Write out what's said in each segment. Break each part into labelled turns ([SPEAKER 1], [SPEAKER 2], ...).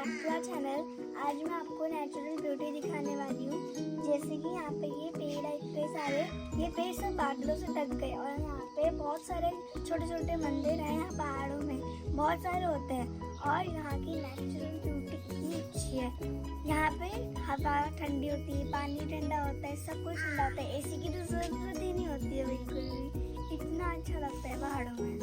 [SPEAKER 1] Back to our channel. आज मैं आपको नेचुरल ब्यूटी दिखाने वाली हूँ। जैसे कि यहाँ पे ये पेड़ है, इतने सारे, ये पेड़ सब बादलों से ढक गए और यहाँ पे बहुत सारे छोटे छोटे मंदिर हैं। यहाँ पहाड़ों में बहुत सारे होते हैं और यहाँ की नेचुरल ब्यूटी इतनी अच्छी है। यहाँ पे हवा ठंडी होती है, पानी ठंडा होता है, सब कुछ ठंडा होता है। एसी की तो जरूरत ही नहीं होती है बिल्कुल भी। इतना अच्छा लगता है पहाड़ों में।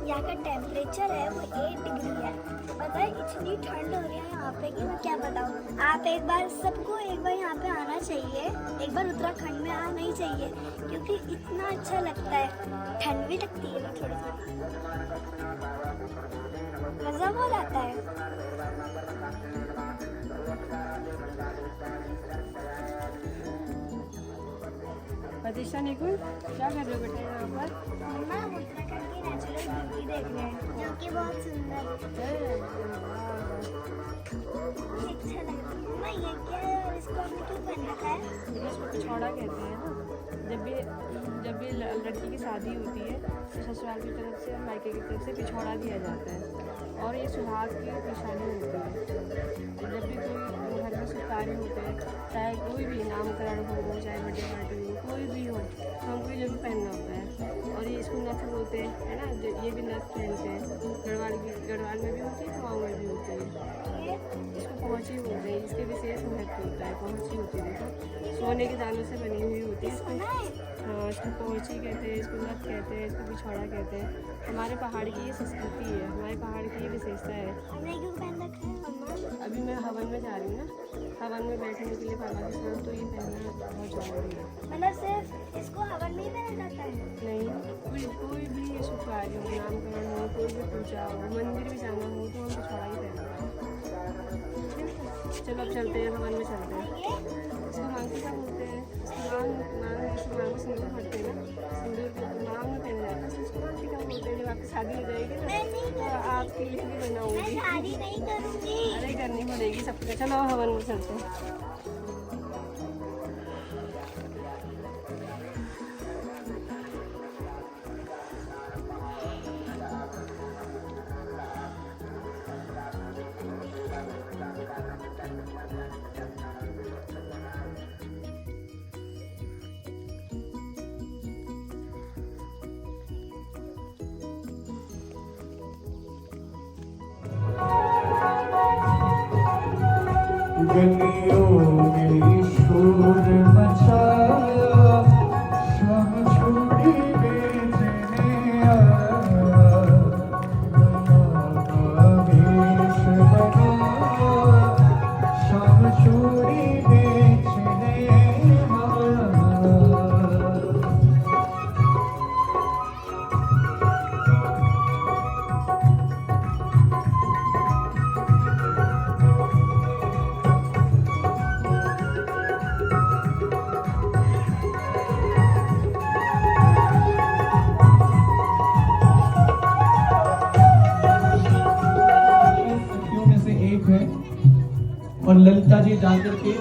[SPEAKER 1] यहाँ का टेम्परेचर है वो 8 डिग्री है। पता है इतनी ठंड हो रही है यहाँ पे कि मैं क्या बताऊँ। आप एक बार सबको एक बार यहाँ पे आना चाहिए, एक बार उत्तराखंड में आना ही चाहिए क्योंकि इतना अच्छा लगता है। ठंड भी लगती है थोड़ी थोड़ी, मज़ा बहुत आता है।
[SPEAKER 2] प्रतिष्ठा निकुल क्या कर रहे हो बेटा यहाँ पर?
[SPEAKER 1] मम्मा उत्तराखंड की नेचुरल ब्यूटी देख रहे हैं जो कि बहुत सुंदर है। अच्छा लग रहा है। मम्मा ये क्या है और इसको हमने क्यों पहन रखा है?
[SPEAKER 2] इसको पिछौड़ा कहते हैं ना। जब भी लड़की की शादी होती है तो ससुराल की तरफ से और मायके की तरफ से पिछौड़ा दिया जाता है और ये सुहाग की निशानी होती है। जब भी कोई घर में शुभ कार्य होते हैं, चाहे कोई भी नामकरण हो, चाहे बर्थडे पार्टी हो, कोई भी हो, तो हमको ये जरूर पहनना होता है। और ये इसको नथ बोलते हैं, है ना, ये भी नथ पहनते हैं। गढ़वाल में भी होती है, कुमाऊँ में भी होती है। इसको पहुँची बोलते हैं। इसके विशेष महत्व होता है। पहुँची होती है, देखो सोने के दानों से बनी हुई होती है। इसको पहुँची कहते हैं, इसको नथ कहते हैं, इसको पिछौड़ा कहते हैं। हमारे पहाड़ की ये संस्कृति है, हमारे पहाड़ की ये विशेषता है।
[SPEAKER 1] हमने क्यों पहन रखा है मम्मा?
[SPEAKER 2] अभी मैं हवन में जा रही हूँ ना, हवन में बैठने के लिए बाबा के साथ, तो ये पहनना बहुत जरूरी है।
[SPEAKER 1] मतलब सिर्फ इसको हवन में ही पहना जाता है?
[SPEAKER 2] नहीं, कोई भी शुभ कार्य हो, नामकरण हो, कोई भी पूजा हो, मंदिर भी जाना हो, तो हम पिछौड़ा ही पहनते हैं। चलो अब चलते हैं, हवन में चलते हैं। इसको मांग क्या बोलते हैं? मांग सिंदूर भरते हैं ना, सिंदूर मांग में पहना जाता है। इसको मांग क्या बोलते हैं? जब आपकी शादी हो जाएगी ना तो आपके लिए भी बनाऊंगी।
[SPEAKER 1] मैं शादी नहीं करूँगी।
[SPEAKER 2] अरे करनी पड़ेगी सबको। चलो हवन में चलते हैं।
[SPEAKER 3] गलियों में शोर मचाया, शाम छोड़ी बेचने आया, वेश बनाया, शाम छोड़ी बेचने आया। और ललिता जी जाकर के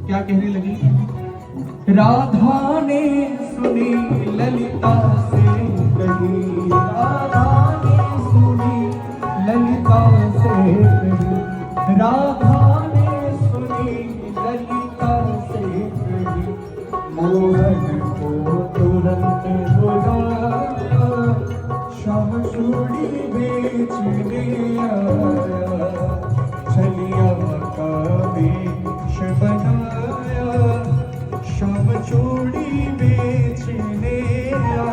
[SPEAKER 3] क्या कहने लगी? राधा ने सुनी ललिता से कही, राधा ने सुनी ललिता से कही, राधा ने सुनी ललिता से कही, मोहन को तुरंत बुलाया, शाम चूड़ी बेचने आया, छलिया का वेश बनाया, शाम चूड़ी बेचने आया।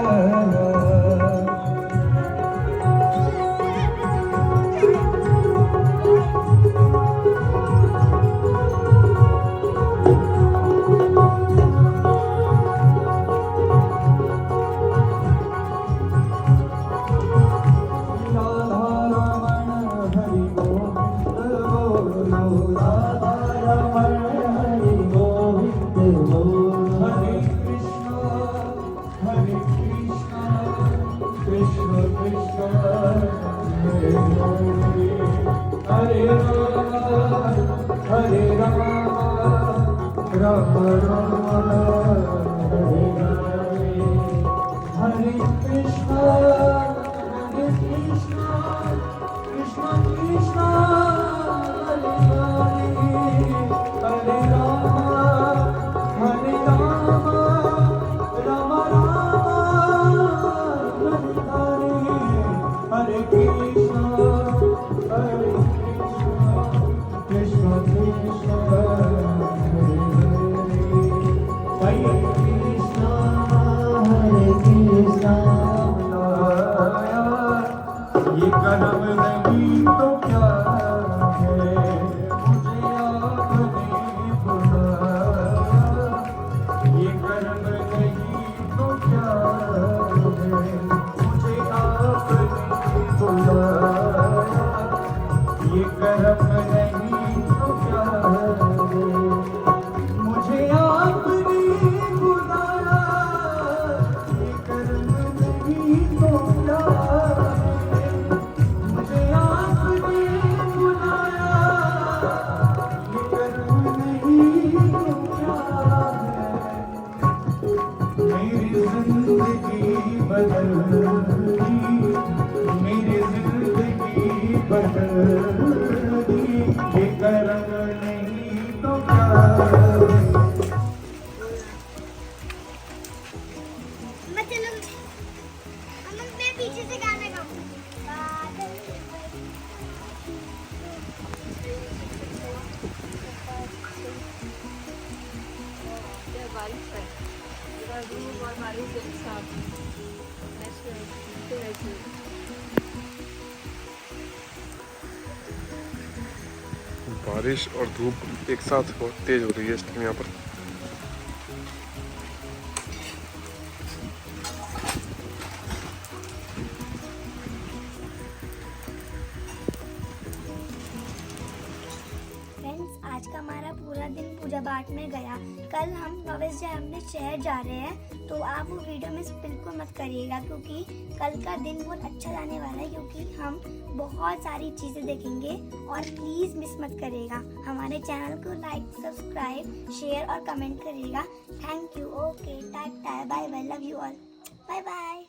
[SPEAKER 3] राम राम हरे हरे हरे कृष्णा कृष्ण कृष्ण हरे हरे हरे राम राम हरे कृष्ण कृष्ण कृष्ण हरे कृष्ण ये कर्म नहीं तो क्या है मुझे आपने बुलाया ये कर्म नहीं तो क्या है मुझे आपने बुलाया ये कर्म नहीं तो क्या है मुझे आपने बुलाया ये कर्म नहीं तो क्या है मुझे आपने बुलाया ये कर्म नहीं तो क्या है मेरी जिंदगी बदल दी मेरी जिंदगी बदल दी ये कर्म नहीं तो क्या
[SPEAKER 1] मैं चलूंगी अमन मैं पीछे से गाना गाऊंगी बादल
[SPEAKER 2] बारिश है इधर धूप और बारिश एक साथ
[SPEAKER 4] बारिश और धूप एक साथ बहुत तेज हो रही है इस टाइम यहाँ पर।
[SPEAKER 1] फ्रेंड्स आज का हमारा पूरा दिन पूजा पाठ में गया। कल हम भविष्य अपने शहर जा रहे हैं तो आप वो वीडियो मिस बिल्कुल मत करिएगा क्योंकि कल का दिन बहुत अच्छा जाने वाला है क्योंकि हम बहुत सारी चीज़ें देखेंगे और प्लीज़ मिस मत करिएगा। हमारे चैनल को लाइक सब्सक्राइब शेयर और कमेंट करिएगा। Thank you. Okay tata bye bye love you all bye bye.